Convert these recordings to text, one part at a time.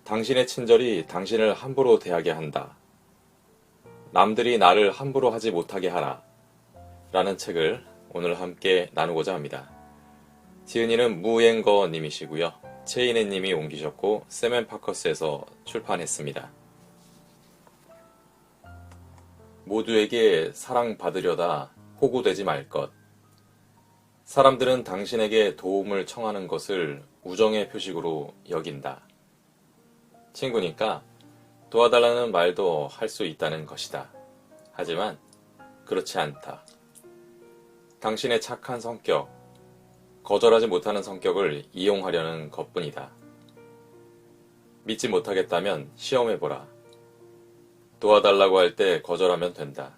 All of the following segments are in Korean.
당신의 친절이 당신을 함부로 대하게 한다. 남들이 나를 함부로 하지 못하게 하라. 라는 책을 오늘 함께 나누고자 합니다. 지은이는 무앵거 님이시고요. 최인혜 님이 옮기셨고 세멘파커스에서 출판했습니다. 모두에게 사랑받으려다 호구되지 말 것. 사람들은 당신에게 도움을 청하는 것을 우정의 표식으로 여긴다. 친구니까 도와달라는 말도 할 수 있다는 것이다. 하지만 그렇지 않다. 당신의 착한 성격, 거절하지 못하는 성격을 이용하려는 것뿐이다. 믿지 못하겠다면 시험해보라. 도와달라고 할 때 거절하면 된다.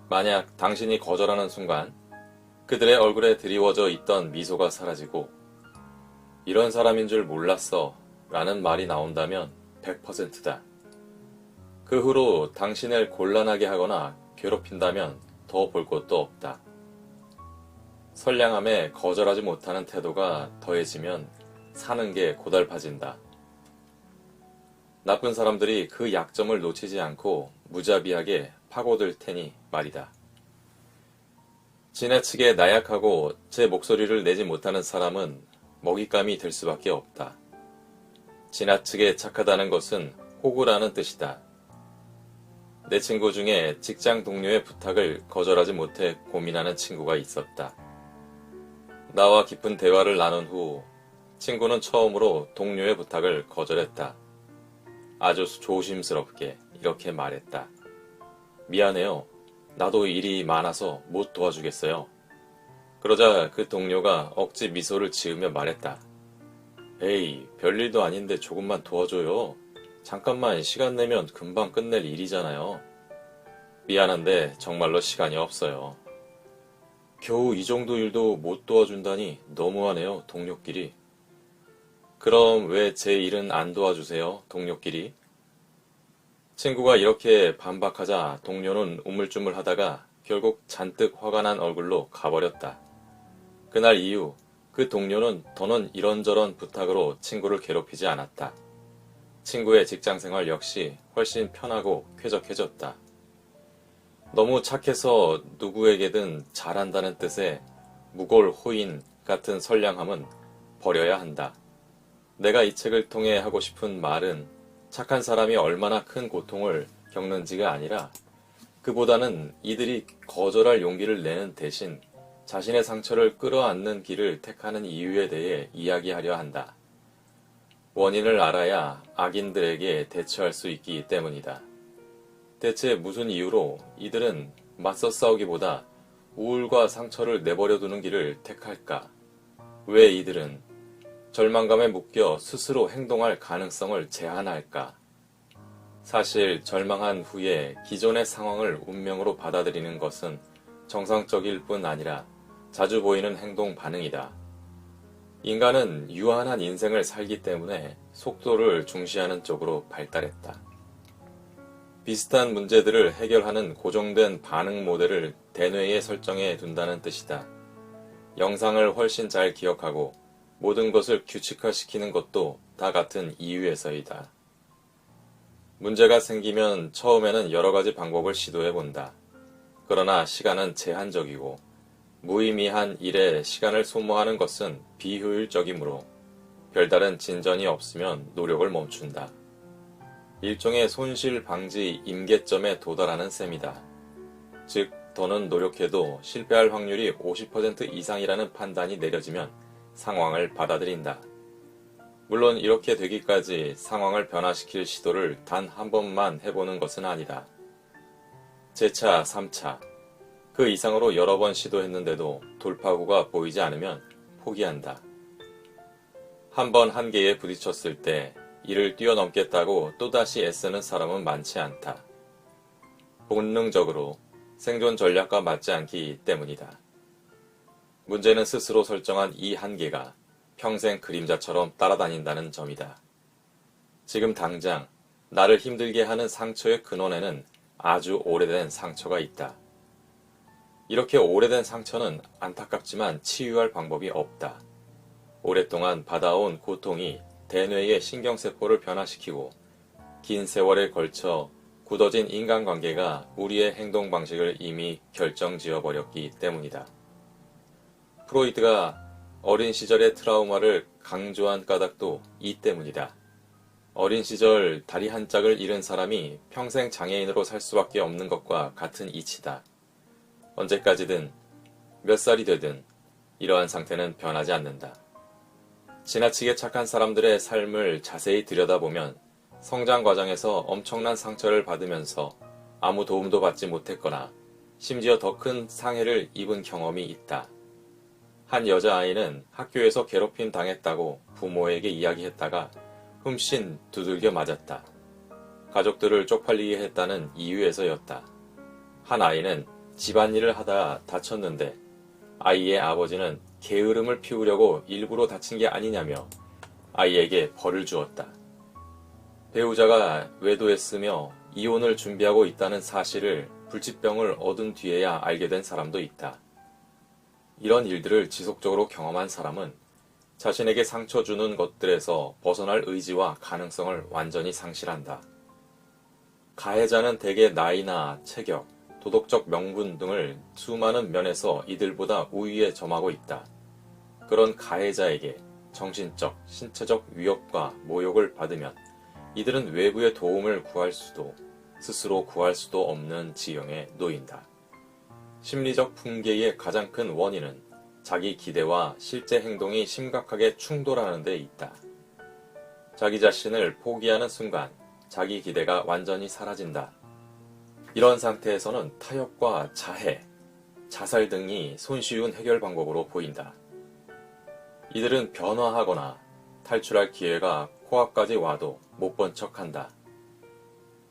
만약 당신이 거절하는 순간 그들의 얼굴에 드리워져 있던 미소가 사라지고 이런 사람인 줄 몰랐어 라는 말이 나온다면 100%다. 그 후로 당신을 곤란하게 하거나 괴롭힌다면 더 볼 것도 없다. 선량함에 거절하지 못하는 태도가 더해지면 사는 게 고달파진다. 나쁜 사람들이 그 약점을 놓치지 않고 무자비하게 파고들 테니 말이다. 지나치게 나약하고 제 목소리를 내지 못하는 사람은 먹잇감이 될 수밖에 없다. 지나치게 착하다는 것은 호구라는 뜻이다. 내 친구 중에 직장 동료의 부탁을 거절하지 못해 고민하는 친구가 있었다. 나와 깊은 대화를 나눈 후 친구는 처음으로 동료의 부탁을 거절했다. 아주 조심스럽게 이렇게 말했다. 미안해요. 나도 일이 많아서 못 도와주겠어요. 그러자 그 동료가 억지 미소를 지으며 말했다. 에이, 별일도 아닌데 조금만 도와줘요. 잠깐만 시간 내면 금방 끝낼 일이잖아요. 미안한데 정말로 시간이 없어요. 겨우 이 정도 일도 못 도와준다니 너무하네요, 동료끼리. 그럼 왜 제 일은 안 도와주세요, 동료끼리? 친구가 이렇게 반박하자 동료는 우물쭈물하다가 결국 잔뜩 화가 난 얼굴로 가버렸다. 그날 이후 그 동료는 더는 이런저런 부탁으로 친구를 괴롭히지 않았다. 친구의 직장생활 역시 훨씬 편하고 쾌적해졌다. 너무 착해서 누구에게든 잘한다는 뜻의 무골호인 같은 선량함은 버려야 한다. 내가 이 책을 통해 하고 싶은 말은 착한 사람이 얼마나 큰 고통을 겪는지가 아니라 그보다는 이들이 거절할 용기를 내는 대신 자신의 상처를 끌어안는 길을 택하는 이유에 대해 이야기하려 한다. 원인을 알아야 악인들에게 대처할 수 있기 때문이다. 대체 무슨 이유로 이들은 맞서 싸우기보다 우울과 상처를 내버려 두는 길을 택할까? 왜 이들은 절망감에 묶여 스스로 행동할 가능성을 제한할까? 사실 절망한 후에 기존의 상황을 운명으로 받아들이는 것은 정상적일 뿐 아니라 자주 보이는 행동 반응이다. 인간은 유한한 인생을 살기 때문에 속도를 중시하는 쪽으로 발달했다. 비슷한 문제들을 해결하는 고정된 반응 모델을 대뇌에 설정해 둔다는 뜻이다. 영상을 훨씬 잘 기억하고 모든 것을 규칙화시키는 것도 다 같은 이유에서이다. 문제가 생기면 처음에는 여러 가지 방법을 시도해 본다. 그러나 시간은 제한적이고 무의미한 일에 시간을 소모하는 것은 비효율적이므로 별다른 진전이 없으면 노력을 멈춘다. 일종의 손실 방지 임계점에 도달하는 셈이다. 즉, 더는 노력해도 실패할 확률이 50% 이상이라는 판단이 내려지면 상황을 받아들인다. 물론 이렇게 되기까지 상황을 변화시킬 시도를 단 한 번만 해보는 것은 아니다. 재차, 3차, 그 이상으로 여러 번 시도했는데도 돌파구가 보이지 않으면 포기한다. 한 번 한계에 부딪혔을 때 이를 뛰어넘겠다고 또다시 애쓰는 사람은 많지 않다. 본능적으로 생존 전략과 맞지 않기 때문이다. 문제는 스스로 설정한 이 한계가 평생 그림자처럼 따라다닌다는 점이다. 지금 당장 나를 힘들게 하는 상처의 근원에는 아주 오래된 상처가 있다. 이렇게 오래된 상처는 안타깝지만 치유할 방법이 없다. 오랫동안 받아온 고통이 대뇌의 신경세포를 변화시키고 긴 세월에 걸쳐 굳어진 인간관계가 우리의 행동 방식을 이미 결정지어버렸기 때문이다. 프로이트가 어린 시절의 트라우마를 강조한 까닭도 이 때문이다. 어린 시절 다리 한 짝을 잃은 사람이 평생 장애인으로 살 수밖에 없는 것과 같은 이치다. 언제까지든 몇 살이 되든 이러한 상태는 변하지 않는다. 지나치게 착한 사람들의 삶을 자세히 들여다보면 성장 과정에서 엄청난 상처를 받으면서 아무 도움도 받지 못했거나 심지어 더 큰 상해를 입은 경험이 있다. 한 여자아이는 학교에서 괴롭힘 당했다고 부모에게 이야기했다가 흠씬 두들겨 맞았다. 가족들을 쪽팔리게 했다는 이유에서였다. 한 아이는 집안일을 하다 다쳤는데 아이의 아버지는 게으름을 피우려고 일부러 다친 게 아니냐며 아이에게 벌을 주었다. 배우자가 외도했으며 이혼을 준비하고 있다는 사실을 불치병을 얻은 뒤에야 알게 된 사람도 있다. 이런 일들을 지속적으로 경험한 사람은 자신에게 상처 주는 것들에서 벗어날 의지와 가능성을 완전히 상실한다. 가해자는 대개 나이나 체격, 도덕적 명분 등을 수많은 면에서 이들보다 우위에 점하고 있다. 그런 가해자에게 정신적, 신체적 위협과 모욕을 받으면 이들은 외부의 도움을 구할 수도 스스로 구할 수도 없는 지경에 놓인다. 심리적 붕괴의 가장 큰 원인은 자기 기대와 실제 행동이 심각하게 충돌하는 데 있다. 자기 자신을 포기하는 순간 자기 기대가 완전히 사라진다. 이런 상태에서는 타협과 자해, 자살 등이 손쉬운 해결 방법으로 보인다. 이들은 변화하거나 탈출할 기회가 코앞까지 와도 못 본 척한다.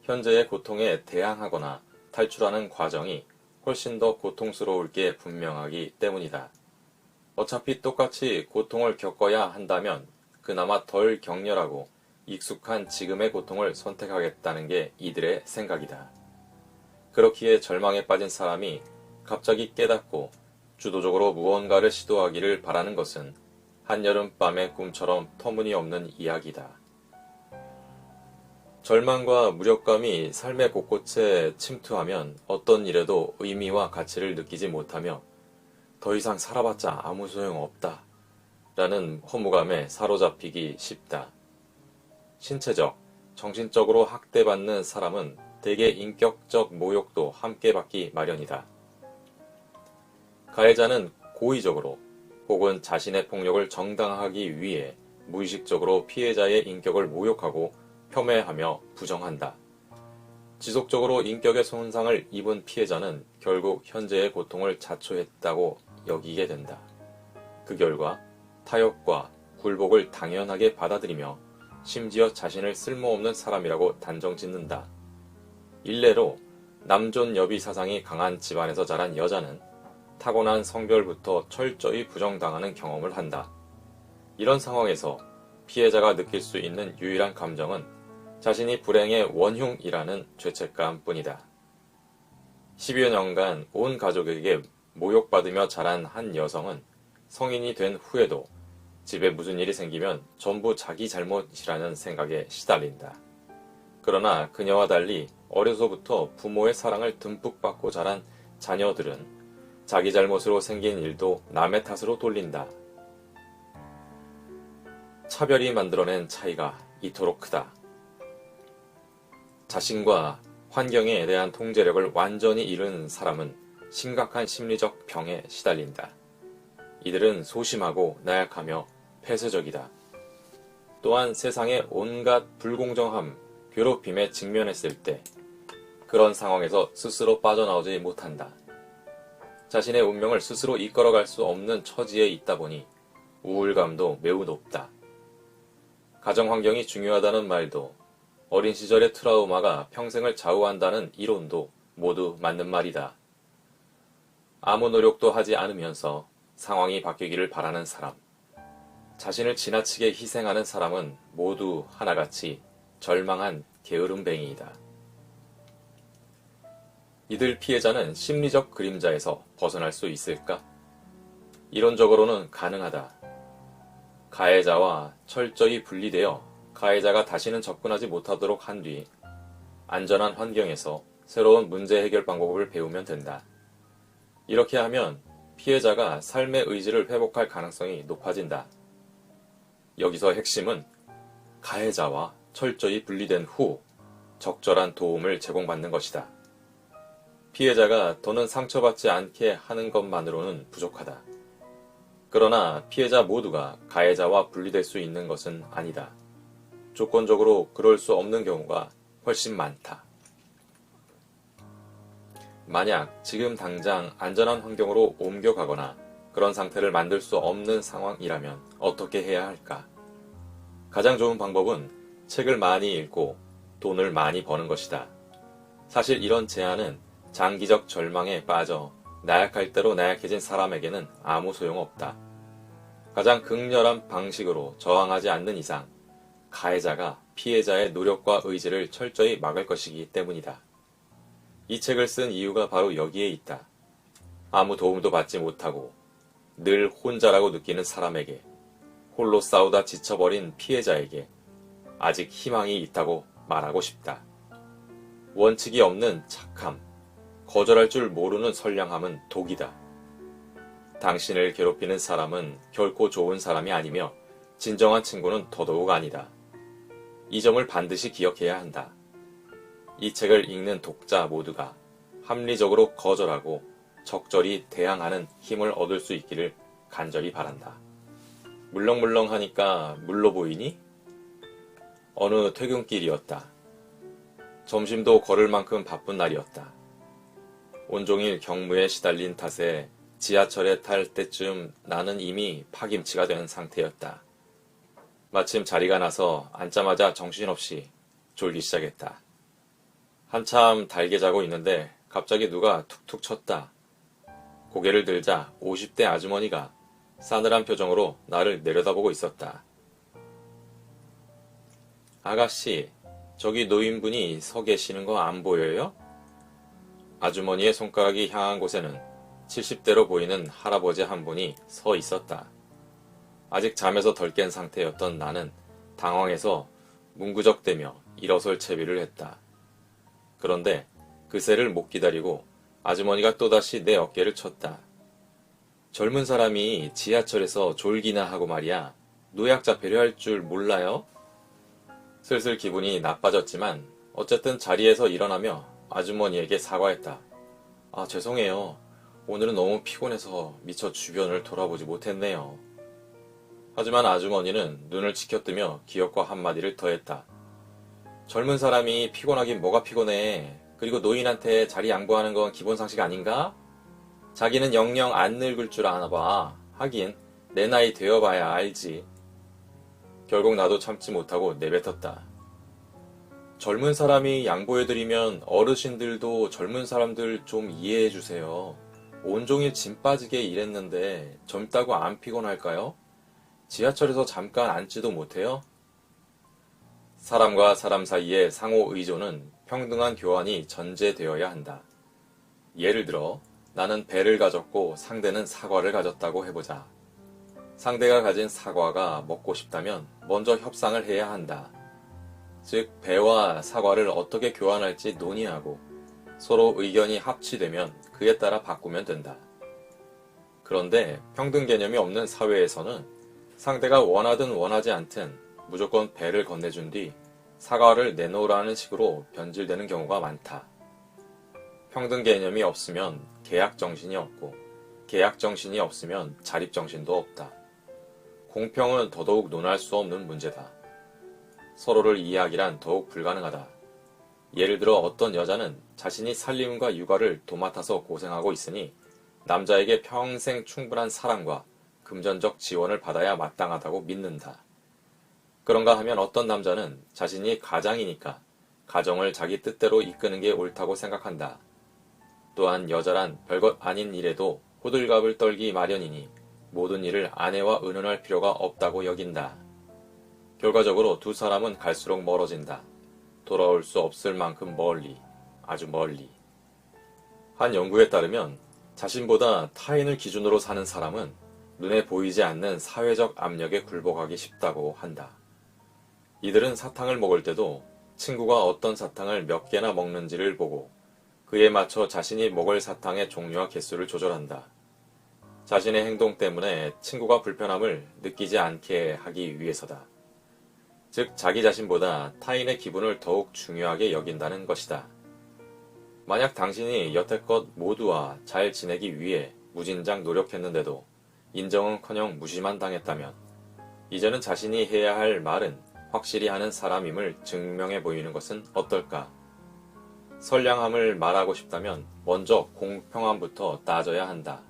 현재의 고통에 대항하거나 탈출하는 과정이 훨씬 더 고통스러울 게 분명하기 때문이다. 어차피 똑같이 고통을 겪어야 한다면 그나마 덜 격렬하고 익숙한 지금의 고통을 선택하겠다는 게 이들의 생각이다. 그렇기에 절망에 빠진 사람이 갑자기 깨닫고 주도적으로 무언가를 시도하기를 바라는 것은 한여름밤의 꿈처럼 터무니없는 이야기다. 절망과 무력감이 삶의 곳곳에 침투하면 어떤 일에도 의미와 가치를 느끼지 못하며 더 이상 살아봤자 아무 소용없다 라는 허무감에 사로잡히기 쉽다. 신체적, 정신적으로 학대받는 사람은 대개 인격적 모욕도 함께 받기 마련이다. 가해자는 고의적으로 혹은 자신의 폭력을 정당화하기 위해 무의식적으로 피해자의 인격을 모욕하고 폄훼하며 부정한다. 지속적으로 인격의 손상을 입은 피해자는 결국 현재의 고통을 자초했다고 여기게 된다. 그 결과 타협과 굴복을 당연하게 받아들이며 심지어 자신을 쓸모없는 사람이라고 단정짓는다. 일례로 남존 여비 사상이 강한 집안에서 자란 여자는 타고난 성별부터 철저히 부정당하는 경험을 한다. 이런 상황에서 피해자가 느낄 수 있는 유일한 감정은 자신이 불행의 원흉이라는 죄책감뿐이다. 10여 년간 온 가족에게 모욕받으며 자란 한 여성은 성인이 된 후에도 집에 무슨 일이 생기면 전부 자기 잘못이라는 생각에 시달린다. 그러나 그녀와 달리 어려서부터 부모의 사랑을 듬뿍 받고 자란 자녀들은 자기 잘못으로 생긴 일도 남의 탓으로 돌린다. 차별이 만들어낸 차이가 이토록 크다. 자신과 환경에 대한 통제력을 완전히 잃은 사람은 심각한 심리적 병에 시달린다. 이들은 소심하고 나약하며 폐쇄적이다. 또한 세상의 온갖 불공정함, 괴롭힘에 직면했을 때 그런 상황에서 스스로 빠져나오지 못한다. 자신의 운명을 스스로 이끌어갈 수 없는 처지에 있다 보니 우울감도 매우 높다. 가정 환경이 중요하다는 말도 어린 시절의 트라우마가 평생을 좌우한다는 이론도 모두 맞는 말이다. 아무 노력도 하지 않으면서 상황이 바뀌기를 바라는 사람, 자신을 지나치게 희생하는 사람은 모두 하나같이 절망한 게으름뱅이이다. 이들 피해자는 심리적 그림자에서 벗어날 수 있을까? 이론적으로는 가능하다. 가해자와 철저히 분리되어 가해자가 다시는 접근하지 못하도록 한 뒤 안전한 환경에서 새로운 문제 해결 방법을 배우면 된다. 이렇게 하면 피해자가 삶의 의지를 회복할 가능성이 높아진다. 여기서 핵심은 가해자와 철저히 분리된 후 적절한 도움을 제공받는 것이다. 피해자가 더는 상처받지 않게 하는 것만으로는 부족하다. 그러나 피해자 모두가 가해자와 분리될 수 있는 것은 아니다. 조건적으로 그럴 수 없는 경우가 훨씬 많다. 만약 지금 당장 안전한 환경으로 옮겨가거나 그런 상태를 만들 수 없는 상황이라면 어떻게 해야 할까? 가장 좋은 방법은 책을 많이 읽고 돈을 많이 버는 것이다. 사실 이런 제안은 장기적 절망에 빠져 나약할 대로 나약해진 사람에게는 아무 소용없다. 가장 극렬한 방식으로 저항하지 않는 이상 가해자가 피해자의 노력과 의지를 철저히 막을 것이기 때문이다. 이 책을 쓴 이유가 바로 여기에 있다. 아무 도움도 받지 못하고 늘 혼자라고 느끼는 사람에게, 홀로 싸우다 지쳐버린 피해자에게 아직 희망이 있다고 말하고 싶다. 원칙이 없는 착함, 거절할 줄 모르는 선량함은 독이다. 당신을 괴롭히는 사람은 결코 좋은 사람이 아니며 진정한 친구는 더더욱 아니다. 이 점을 반드시 기억해야 한다. 이 책을 읽는 독자 모두가 합리적으로 거절하고 적절히 대항하는 힘을 얻을 수 있기를 간절히 바란다. 물렁물렁하니까 물로 보이니? 어느 퇴근길이었다. 점심도 걸을 만큼 바쁜 날이었다. 온종일 경무에 시달린 탓에 지하철에 탈 때쯤 나는 이미 파김치가 된 상태였다. 마침 자리가 나서 앉자마자 정신없이 졸기 시작했다. 한참 달게 자고 있는데 갑자기 누가 툭툭 쳤다. 고개를 들자 50대 아주머니가 싸늘한 표정으로 나를 내려다보고 있었다. 아가씨, 저기 노인분이 서 계시는 거 안 보여요? 아주머니의 손가락이 향한 곳에는 70대로 보이는 할아버지 한 분이 서 있었다. 아직 잠에서 덜 깬 상태였던 나는 당황해서 문구적대며 일어설 채비를 했다. 그런데 그새를 못 기다리고 아주머니가 또다시 내 어깨를 쳤다. 젊은 사람이 지하철에서 졸기나 하고 말이야. 노약자 배려할 줄 몰라요? 슬슬 기분이 나빠졌지만 어쨌든 자리에서 일어나며 아주머니에게 사과했다. 아, 죄송해요. 오늘은 너무 피곤해서 미처 주변을 돌아보지 못했네요. 하지만 아주머니는 눈을 치켜뜨며 기억과 한마디를 더했다. 젊은 사람이 피곤하긴 뭐가 피곤해. 그리고 노인한테 자리 양보하는 건 기본 상식 아닌가? 자기는 영영 안 늙을 줄 아나 봐. 하긴 내 나이 되어봐야 알지. 결국 나도 참지 못하고 내뱉었다. 젊은 사람이 양보해드리면 어르신들도 젊은 사람들 좀 이해해주세요. 온종일 짐 빠지게 일했는데 젊다고 안 피곤할까요? 지하철에서 잠깐 앉지도 못해요? 사람과 사람 사이의 상호 의존은 평등한 교환이 전제되어야 한다. 예를 들어 나는 배를 가졌고 상대는 사과를 가졌다고 해보자. 상대가 가진 사과가 먹고 싶다면 먼저 협상을 해야 한다. 즉 배와 사과를 어떻게 교환할지 논의하고 서로 의견이 합치되면 그에 따라 바꾸면 된다. 그런데 평등 개념이 없는 사회에서는 상대가 원하든 원하지 않든 무조건 배를 건네준 뒤 사과를 내놓으라는 식으로 변질되는 경우가 많다. 평등 개념이 없으면 계약 정신이 없고 계약 정신이 없으면 자립 정신도 없다. 공평은 더더욱 논할 수 없는 문제다. 서로를 이해하기란 더욱 불가능하다. 예를 들어 어떤 여자는 자신이 살림과 육아를 도맡아서 고생하고 있으니 남자에게 평생 충분한 사랑과 금전적 지원을 받아야 마땅하다고 믿는다. 그런가 하면 어떤 남자는 자신이 가장이니까 가정을 자기 뜻대로 이끄는 게 옳다고 생각한다. 또한 여자란 별것 아닌 일에도 호들갑을 떨기 마련이니 모든 일을 아내와 의논할 필요가 없다고 여긴다. 결과적으로 두 사람은 갈수록 멀어진다. 돌아올 수 없을 만큼 멀리, 아주 멀리. 한 연구에 따르면 자신보다 타인을 기준으로 사는 사람은 눈에 보이지 않는 사회적 압력에 굴복하기 쉽다고 한다. 이들은 사탕을 먹을 때도 친구가 어떤 사탕을 몇 개나 먹는지를 보고 그에 맞춰 자신이 먹을 사탕의 종류와 개수를 조절한다. 자신의 행동 때문에 친구가 불편함을 느끼지 않게 하기 위해서다. 즉, 자기 자신보다 타인의 기분을 더욱 중요하게 여긴다는 것이다. 만약 당신이 여태껏 모두와 잘 지내기 위해 무진장 노력했는데도 인정은커녕 무시만 당했다면 이제는 자신이 해야 할 말은 확실히 하는 사람임을 증명해 보이는 것은 어떨까? 선량함을 말하고 싶다면 먼저 공평함부터 따져야 한다.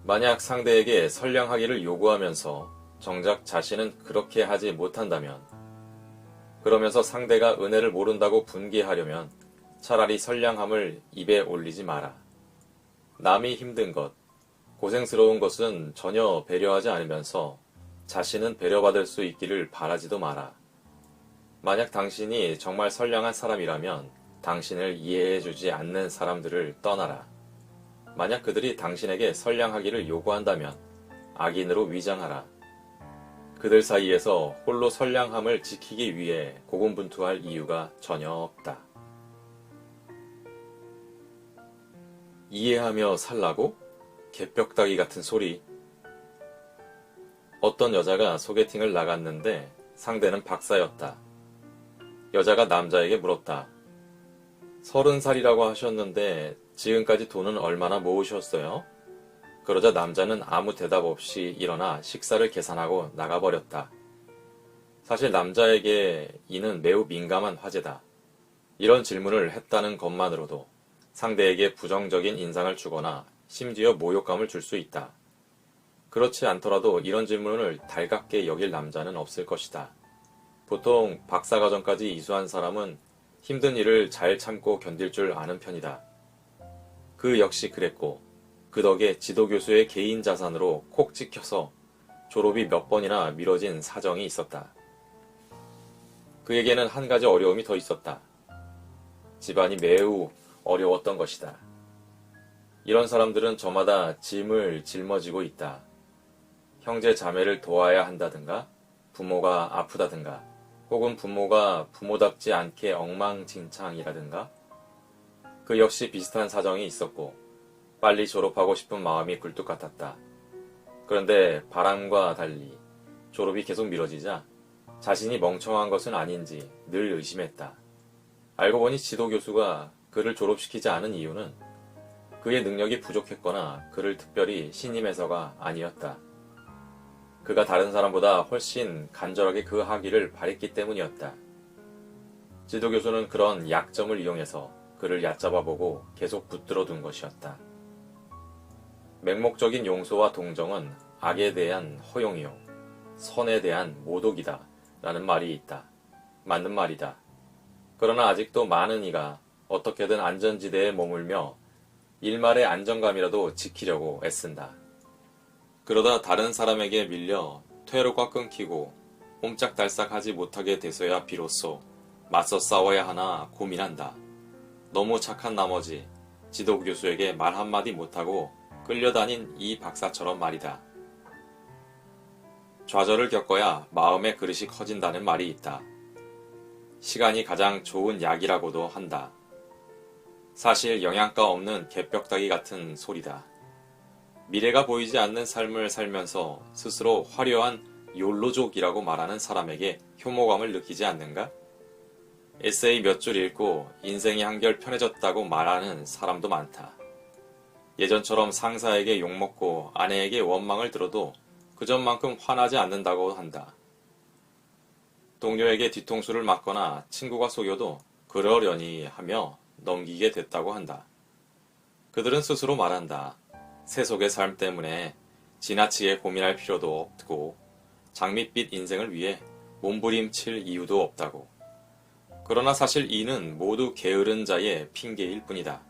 만약 상대에게 선량하기를 요구하면서 정작 자신은 그렇게 하지 못한다면, 그러면서 상대가 은혜를 모른다고 분개하려면 차라리 선량함을 입에 올리지 마라. 남이 힘든 것, 고생스러운 것은 전혀 배려하지 않으면서 자신은 배려받을 수 있기를 바라지도 마라. 만약 당신이 정말 선량한 사람이라면 당신을 이해해주지 않는 사람들을 떠나라. 만약 그들이 당신에게 선량하기를 요구한다면 악인으로 위장하라. 그들 사이에서 홀로 선량함을 지키기 위해 고군분투할 이유가 전혀 없다. 이해하며 살라고? 개벽다귀 같은 소리. 어떤 여자가 소개팅을 나갔는데 상대는 박사였다. 여자가 남자에게 물었다. 30살이라고 하셨는데 지금까지 돈은 얼마나 모으셨어요? 그러자 남자는 아무 대답 없이 일어나 식사를 계산하고 나가버렸다. 사실 남자에게 이는 매우 민감한 화제다. 이런 질문을 했다는 것만으로도 상대에게 부정적인 인상을 주거나 심지어 모욕감을 줄 수 있다. 그렇지 않더라도 이런 질문을 달갑게 여길 남자는 없을 것이다. 보통 박사과정까지 이수한 사람은 힘든 일을 잘 참고 견딜 줄 아는 편이다. 그 역시 그랬고 그 덕에 지도교수의 개인 자산으로 콕 찍혀서 졸업이 몇 번이나 미뤄진 사정이 있었다. 그에게는 한 가지 어려움이 더 있었다. 집안이 매우 어려웠던 것이다. 이런 사람들은 저마다 짐을 짊어지고 있다. 형제 자매를 도와야 한다든가, 부모가 아프다든가, 혹은 부모가 부모답지 않게 엉망진창이라든가, 그 역시 비슷한 사정이 있었고 빨리 졸업하고 싶은 마음이 굴뚝 같았다. 그런데 바람과 달리 졸업이 계속 미뤄지자 자신이 멍청한 것은 아닌지 늘 의심했다. 알고 보니 지도교수가 그를 졸업시키지 않은 이유는 그의 능력이 부족했거나 그를 특별히 신임해서가 아니었다. 그가 다른 사람보다 훨씬 간절하게 그 학위를 바랬기 때문이었다. 지도교수는 그런 약점을 이용해서 그를 얕잡아보고 계속 붙들어 둔 것이었다. 맹목적인 용서와 동정은 악에 대한 허용이요, 선에 대한 모독이다 라는 말이 있다. 맞는 말이다. 그러나 아직도 많은 이가 어떻게든 안전지대에 머물며 일말의 안정감이라도 지키려고 애쓴다. 그러다 다른 사람에게 밀려 퇴로가 끊기고 옴짝달싹하지 못하게 돼서야 비로소 맞서 싸워야 하나 고민한다. 너무 착한 나머지 지도교수에게 말 한마디 못하고 끌려다닌 이 박사처럼 말이다. 좌절을 겪어야 마음의 그릇이 커진다는 말이 있다. 시간이 가장 좋은 약이라고도 한다. 사실 영양가 없는 개벽다귀 같은 소리다. 미래가 보이지 않는 삶을 살면서 스스로 화려한 욜로족이라고 말하는 사람에게 혐오감을 느끼지 않는가? 에세이 몇 줄 읽고 인생이 한결 편해졌다고 말하는 사람도 많다. 예전처럼 상사에게 욕먹고 아내에게 원망을 들어도 그전만큼 화나지 않는다고 한다. 동료에게 뒤통수를 맞거나 친구가 속여도 그러려니 하며 넘기게 됐다고 한다. 그들은 스스로 말한다. 세속의 삶 때문에 지나치게 고민할 필요도 없고 장밋빛 인생을 위해 몸부림칠 이유도 없다고. 그러나 사실 이는 모두 게으른 자의 핑계일 뿐이다.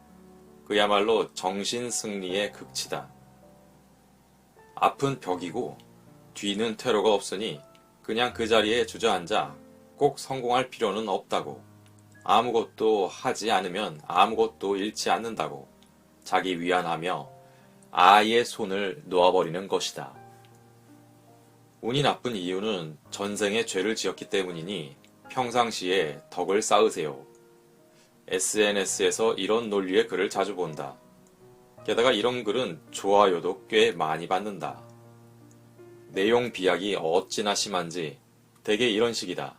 그야말로 정신승리의 극치다. 앞은 벽이고 뒤는 퇴로가 없으니 그냥 그 자리에 주저앉아 꼭 성공할 필요는 없다고. 아무것도 하지 않으면 아무것도 잃지 않는다고. 자기 위안하며 아예 손을 놓아버리는 것이다. 운이 나쁜 이유는 전생에 죄를 지었기 때문이니 평상시에 덕을 쌓으세요. SNS에서 이런 논리의 글을 자주 본다. 게다가 이런 글은 좋아요도 꽤 많이 받는다. 내용 비약이 어찌나 심한지 대개 이런 식이다.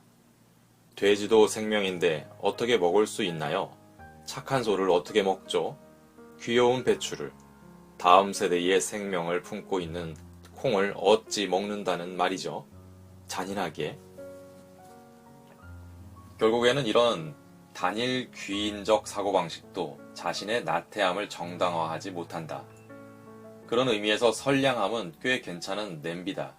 돼지도 생명인데 어떻게 먹을 수 있나요? 착한 소를 어떻게 먹죠? 귀여운 배추를, 다음 세대의 생명을 품고 있는 콩을 어찌 먹는다는 말이죠. 잔인하게. 결국에는 이런 단일 귀인적 사고방식도 자신의 나태함을 정당화하지 못한다. 그런 의미에서 선량함은 꽤 괜찮은 냄비다.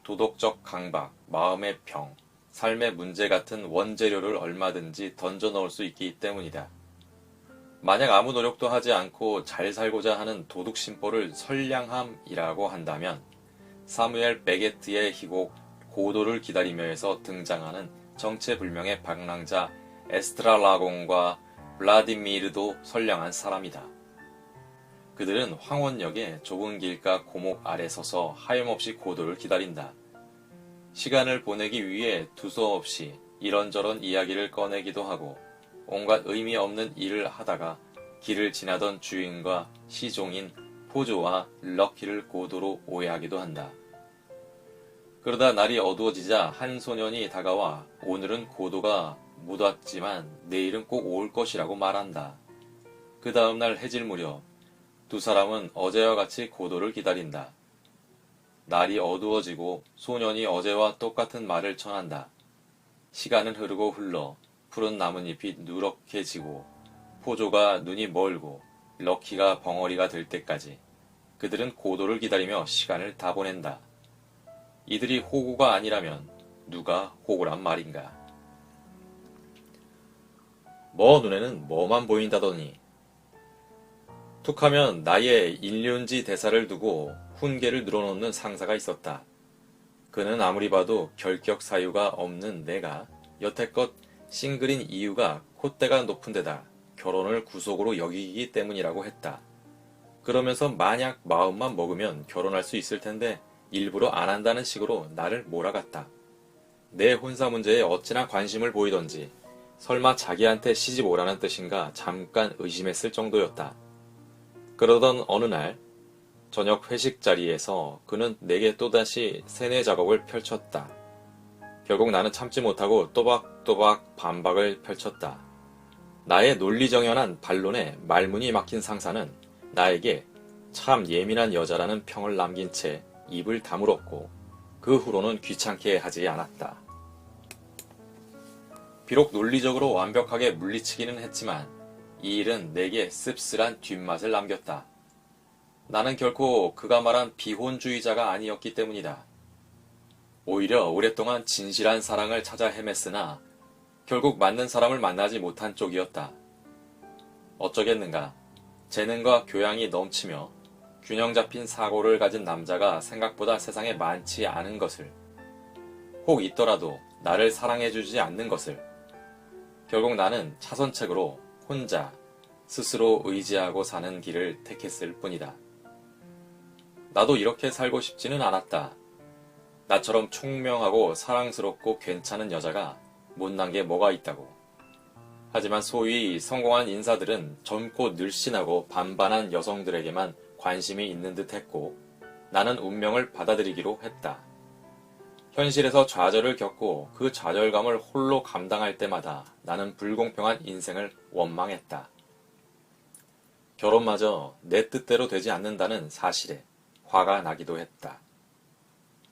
도덕적 강박, 마음의 병, 삶의 문제 같은 원재료를 얼마든지 던져 넣을 수 있기 때문이다. 만약 아무 노력도 하지 않고 잘 살고자 하는 도둑심보를 선량함이라고 한다면 사무엘 베게트의 희곡 고도를 기다리며에서 등장하는 정체불명의 방랑자 에스트라라곤과 블라디미르도 선량한 사람이다. 그들은 황혼역의 좁은 길가 고목 아래 서서 하염없이 고도를 기다린다. 시간을 보내기 위해 두서없이 이런저런 이야기를 꺼내기도 하고 온갖 의미 없는 일을 하다가 길을 지나던 주인과 시종인 포조와 럭키를 고도로 오해하기도 한다. 그러다 날이 어두워지자 한 소년이 다가와 오늘은 고도가 못 왔지만 내일은 꼭 올 것이라고 말한다. 그 다음날 해질 무렵 두 사람은 어제와 같이 고도를 기다린다. 날이 어두워지고 소년이 어제와 똑같은 말을 전한다. 시간은 흐르고 흘러 푸른 나뭇잎이 누렇게 지고 포조가 눈이 멀고 럭키가 벙어리가 될 때까지 그들은 고도를 기다리며 시간을 다 보낸다. 이들이 호구가 아니라면 누가 호구란 말인가. 뭐 눈에는 뭐만 보인다더니. 툭하면 나의 일륜지 대사를 두고 훈계를 늘어놓는 상사가 있었다. 그는 아무리 봐도 결격 사유가 없는 내가 여태껏 싱글인 이유가 콧대가 높은 데다 결혼을 구속으로 여기기 때문이라고 했다. 그러면서 만약 마음만 먹으면 결혼할 수 있을 텐데 일부러 안 한다는 식으로 나를 몰아갔다. 내 혼사 문제에 어찌나 관심을 보이던지 설마 자기한테 시집 오라는 뜻인가 잠깐 의심했을 정도였다. 그러던 어느 날 저녁 회식 자리에서 그는 내게 또다시 세뇌 작업을 펼쳤다. 결국 나는 참지 못하고 또박또박 반박을 펼쳤다. 나의 논리정연한 반론에 말문이 막힌 상사는 나에게 참 예민한 여자라는 평을 남긴 채 입을 다물었고 그 후로는 귀찮게 하지 않았다. 비록 논리적으로 완벽하게 물리치기는 했지만 이 일은 내게 씁쓸한 뒷맛을 남겼다. 나는 결코 그가 말한 비혼주의자가 아니었기 때문이다. 오히려 오랫동안 진실한 사랑을 찾아 헤맸으나 결국 맞는 사람을 만나지 못한 쪽이었다. 어쩌겠는가. 재능과 교양이 넘치며 균형 잡힌 사고를 가진 남자가 생각보다 세상에 많지 않은 것을, 혹 있더라도 나를 사랑해주지 않는 것을, 결국 나는 차선책으로 혼자 스스로 의지하고 사는 길을 택했을 뿐이다. 나도 이렇게 살고 싶지는 않았다. 나처럼 총명하고 사랑스럽고 괜찮은 여자가 못난 게 뭐가 있다고. 하지만 소위 성공한 인사들은 젊고 늘씬하고 반반한 여성들에게만 관심이 있는 듯 했고 나는 운명을 받아들이기로 했다. 현실에서 좌절을 겪고 그 좌절감을 홀로 감당할 때마다 나는 불공평한 인생을 원망했다. 결혼마저 내 뜻대로 되지 않는다는 사실에 화가 나기도 했다.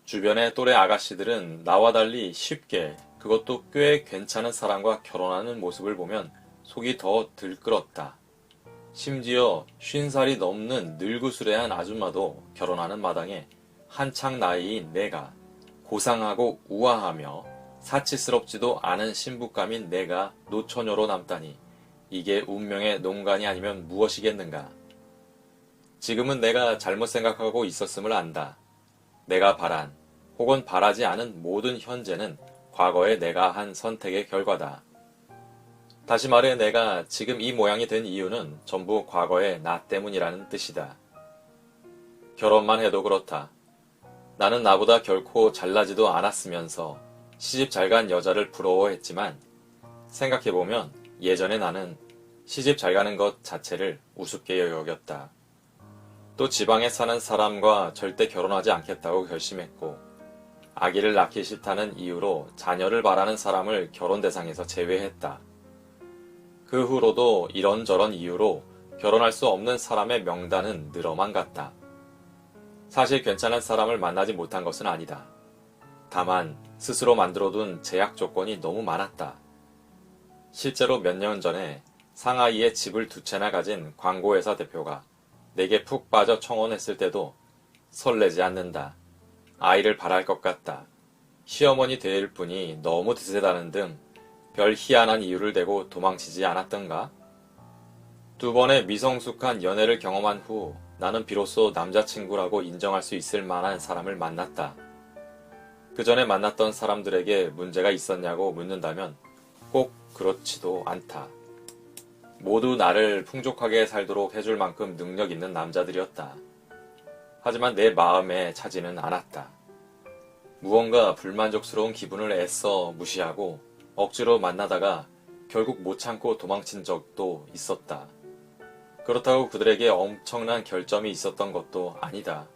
주변의 또래 아가씨들은 나와 달리 쉽게 그것도 꽤 괜찮은 사람과 결혼하는 모습을 보면 속이 더 들끓었다. 심지어 50살이 넘는 늙으수레한 아줌마도 결혼하는 마당에 한창 나이인 내가 고상하고 우아하며 사치스럽지도 않은 신부감인 내가 노처녀로 남다니 이게 운명의 농간이 아니면 무엇이겠는가. 지금은 내가 잘못 생각하고 있었음을 안다. 내가 바란 혹은 바라지 않은 모든 현재는 과거에 내가 한 선택의 결과다. 다시 말해 내가 지금 이 모양이 된 이유는 전부 과거의 나 때문이라는 뜻이다. 결혼만 해도 그렇다. 나는 나보다 결코 잘나지도 않았으면서 시집 잘 간 여자를 부러워했지만 생각해보면 예전에 나는 시집 잘 가는 것 자체를 우습게 여겼다. 또 지방에 사는 사람과 절대 결혼하지 않겠다고 결심했고 아기를 낳기 싫다는 이유로 자녀를 바라는 사람을 결혼 대상에서 제외했다. 그 후로도 이런저런 이유로 결혼할 수 없는 사람의 명단은 늘어만 갔다. 사실 괜찮은 사람을 만나지 못한 것은 아니다. 다만 스스로 만들어둔 제약 조건이 너무 많았다. 실제로 몇 년 전에 상하이에 집을 2채나 가진 광고회사 대표가 내게 푹 빠져 청혼했을 때도 설레지 않는다. 아이를 바랄 것 같다. 시어머니 될 분이 너무 드세다는 등 별 희한한 이유를 대고 도망치지 않았던가? 2번의 미성숙한 연애를 경험한 후 나는 비로소 남자친구라고 인정할 수 있을 만한 사람을 만났다. 그 전에 만났던 사람들에게 문제가 있었냐고 묻는다면 꼭 그렇지도 않다. 모두 나를 풍족하게 살도록 해줄 만큼 능력 있는 남자들이었다. 하지만 내 마음에 차지는 않았다. 무언가 불만족스러운 기분을 애써 무시하고 억지로 만나다가 결국 못 참고 도망친 적도 있었다. 그렇다고 그들에게 엄청난 결점이 있었던 것도 아니다.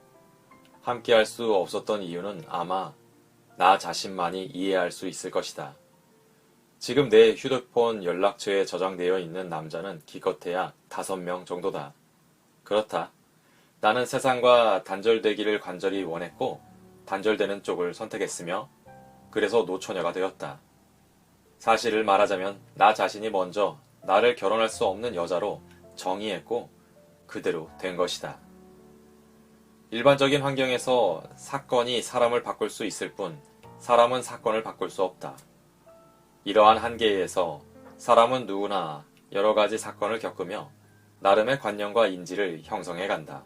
함께 할 수 없었던 이유는 아마 나 자신만이 이해할 수 있을 것이다. 지금 내 휴대폰 연락처에 저장되어 있는 남자는 기껏해야 5명 정도다. 그렇다. 나는 세상과 단절되기를 간절히 원했고 단절되는 쪽을 선택했으며 그래서 노처녀가 되었다. 사실을 말하자면 나 자신이 먼저 나를 결혼할 수 없는 여자로 정의했고 그대로 된 것이다. 일반적인 환경에서 사건이 사람을 바꿀 수 있을 뿐 사람은 사건을 바꿀 수 없다. 이러한 한계에서 사람은 누구나 여러 가지 사건을 겪으며 나름의 관념과 인지를 형성해 간다.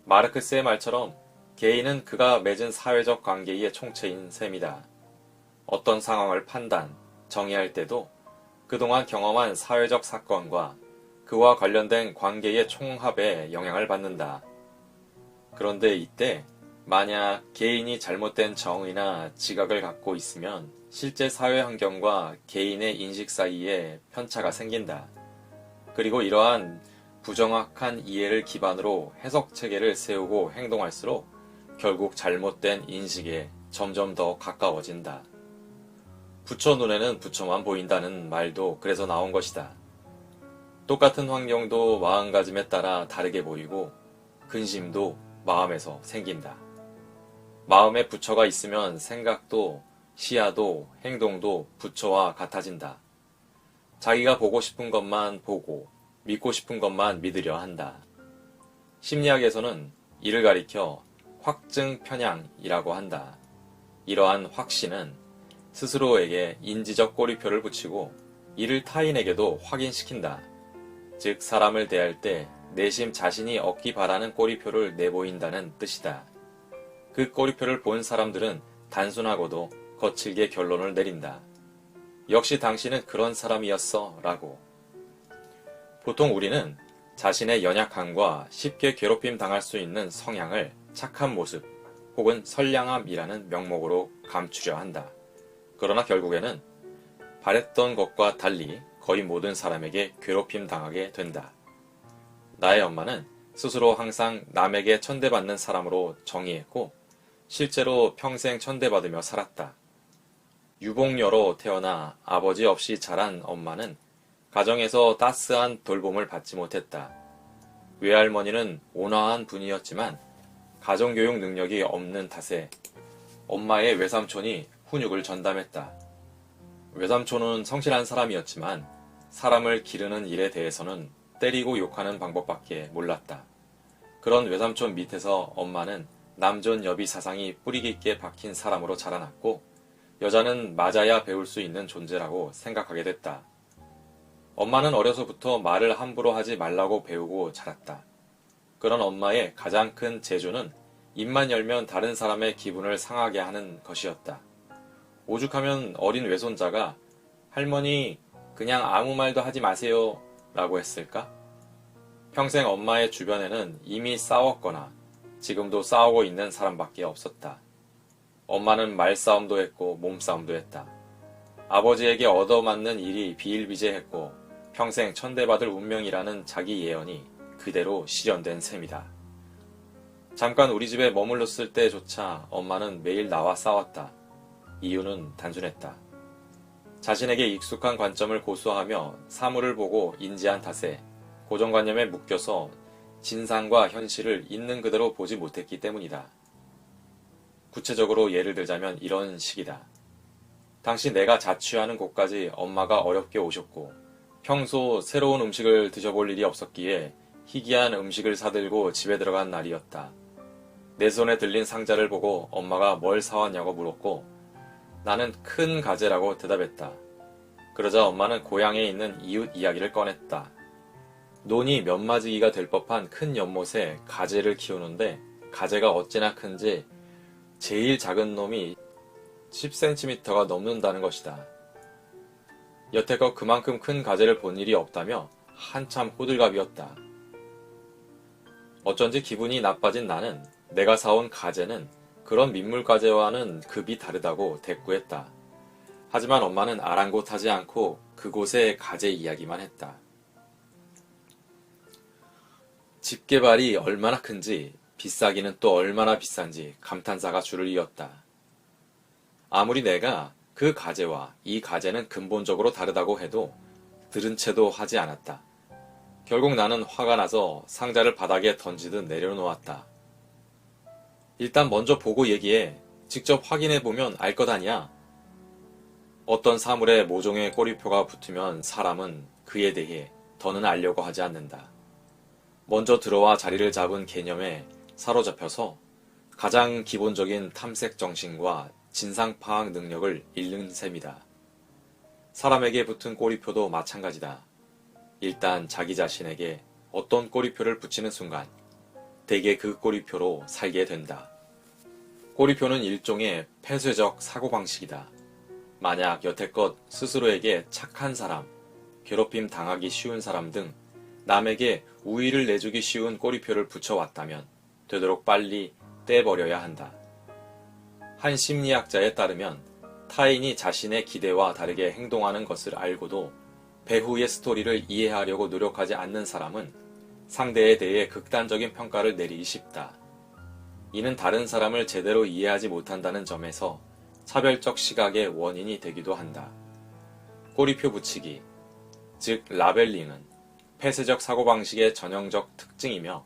마르크스의 말처럼 개인은 그가 맺은 사회적 관계의 총체인 셈이다. 어떤 상황을 판단, 정의할 때도 그동안 경험한 사회적 사건과 그와 관련된 관계의 총합에 영향을 받는다. 그런데 이때 만약 개인이 잘못된 정의나 지각을 갖고 있으면 실제 사회 환경과 개인의 인식 사이에 편차가 생긴다. 그리고 이러한 부정확한 이해를 기반으로 해석 체계를 세우고 행동할수록 결국 잘못된 인식에 점점 더 가까워진다. 부처 눈에는 부처만 보인다는 말도 그래서 나온 것이다. 똑같은 환경도 마음가짐에 따라 다르게 보이고 근심도 마음에서 생긴다. 마음에 부처가 있으면 생각도 시야도 행동도 부처와 같아진다. 자기가 보고 싶은 것만 보고 믿고 싶은 것만 믿으려 한다. 심리학에서는 이를 가리켜 확증 편향이라고 한다. 이러한 확신은 스스로에게 인지적 꼬리표를 붙이고 이를 타인에게도 확인시킨다. 즉 사람을 대할 때 내심 자신이 얻기 바라는 꼬리표를 내보인다는 뜻이다. 그 꼬리표를 본 사람들은 단순하고도 거칠게 결론을 내린다. 역시 당신은 그런 사람이었어 라고. 보통 우리는 자신의 연약함과 쉽게 괴롭힘 당할 수 있는 성향을 착한 모습 혹은 선량함이라는 명목으로 감추려 한다. 그러나 결국에는 바랬던 것과 달리 거의 모든 사람에게 괴롭힘 당하게 된다. 나의 엄마는 스스로 항상 남에게 천대받는 사람으로 정의했고 실제로 평생 천대받으며 살았다. 유복녀로 태어나 아버지 없이 자란 엄마는 가정에서 따스한 돌봄을 받지 못했다. 외할머니는 온화한 분이었지만 가정교육 능력이 없는 탓에 엄마의 외삼촌이 훈육을 전담했다. 외삼촌은 성실한 사람이었지만 사람을 기르는 일에 대해서는 때리고 욕하는 방법밖에 몰랐다. 그런 외삼촌 밑에서 엄마는 남존여비 사상이 뿌리 깊게 박힌 사람으로 자라났고 여자는 맞아야 배울 수 있는 존재라고 생각하게 됐다. 엄마는 어려서부터 말을 함부로 하지 말라고 배우고 자랐다. 그런 엄마의 가장 큰 재주는 입만 열면 다른 사람의 기분을 상하게 하는 것이었다. 오죽하면 어린 외손자가 할머니 그냥 아무 말도 하지 마세요 라고 했을까? 평생 엄마의 주변에는 이미 싸웠거나 지금도 싸우고 있는 사람밖에 없었다. 엄마는 말싸움도 했고 몸싸움도 했다. 아버지에게 얻어맞는 일이 비일비재했고 평생 천대받을 운명이라는 자기 예언이 그대로 실현된 셈이다. 잠깐 우리 집에 머물렀을 때조차 엄마는 매일 나와 싸웠다. 이유는 단순했다. 자신에게 익숙한 관점을 고수하며 사물을 보고 인지한 탓에 고정관념에 묶여서 진상과 현실을 있는 그대로 보지 못했기 때문이다. 구체적으로 예를 들자면 이런 식이다. 당시 내가 자취하는 곳까지 엄마가 어렵게 오셨고 평소 새로운 음식을 드셔볼 일이 없었기에 희귀한 음식을 사들고 집에 들어간 날이었다. 내 손에 들린 상자를 보고 엄마가 뭘 사왔냐고 물었고 나는 큰 가재라고 대답했다. 그러자 엄마는 고향에 있는 이웃 이야기를 꺼냈다. 논이 면마지기가 될 법한 큰 연못에 가재를 키우는데 가재가 어찌나 큰지 제일 작은 놈이 10cm가 넘는다는 것이다. 여태껏 그만큼 큰 가재를 본 일이 없다며 한참 호들갑이었다. 어쩐지 기분이 나빠진 나는 내가 사온 가재는 그런 민물가재와는 급이 다르다고 대꾸했다. 하지만 엄마는 아랑곳하지 않고 그곳의 가재 이야기만 했다. 집 개발이 얼마나 큰지 비싸기는 또 얼마나 비싼지 감탄사가 줄을 이었다. 아무리 내가 그 가재와 이 가재는 근본적으로 다르다고 해도 들은 채도 하지 않았다. 결국 나는 화가 나서 상자를 바닥에 던지듯 내려놓았다. 일단 먼저 보고 얘기해. 직접 확인해보면 알 것 아니야. 어떤 사물에 모종의 꼬리표가 붙으면 사람은 그에 대해 더는 알려고 하지 않는다. 먼저 들어와 자리를 잡은 개념에 사로잡혀서 가장 기본적인 탐색 정신과 진상 파악 능력을 잃는 셈이다. 사람에게 붙은 꼬리표도 마찬가지다. 일단 자기 자신에게 어떤 꼬리표를 붙이는 순간 대개 그 꼬리표로 살게 된다. 꼬리표는 일종의 폐쇄적 사고방식이다. 만약 여태껏 스스로에게 착한 사람, 괴롭힘 당하기 쉬운 사람 등 남에게 우위를 내주기 쉬운 꼬리표를 붙여왔다면 되도록 빨리 떼버려야 한다. 한 심리학자에 따르면 타인이 자신의 기대와 다르게 행동하는 것을 알고도 배후의 스토리를 이해하려고 노력하지 않는 사람은 상대에 대해 극단적인 평가를 내리기 쉽다. 이는 다른 사람을 제대로 이해하지 못한다는 점에서 차별적 시각의 원인이 되기도 한다. 꼬리표 붙이기, 즉 라벨링은 폐쇄적 사고방식의 전형적 특징이며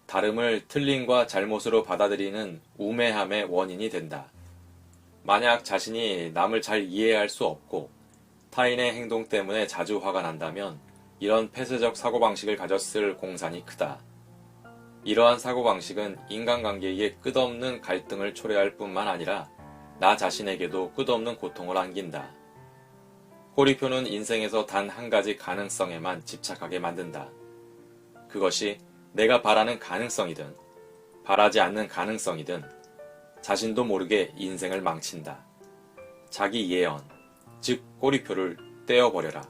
다름을 틀림과 잘못으로 받아들이는 우매함의 원인이 된다. 만약 자신이 남을 잘 이해할 수 없고 타인의 행동 때문에 자주 화가 난다면 이런 폐쇄적 사고방식을 가졌을 공산이 크다. 이러한 사고방식은 인간관계에 끝없는 갈등을 초래할 뿐만 아니라 나 자신에게도 끝없는 고통을 안긴다. 꼬리표는 인생에서 단 한 가지 가능성에만 집착하게 만든다. 그것이 내가 바라는 가능성이든 바라지 않는 가능성이든 자신도 모르게 인생을 망친다. 자기 예언, 즉 꼬리표를 떼어버려라.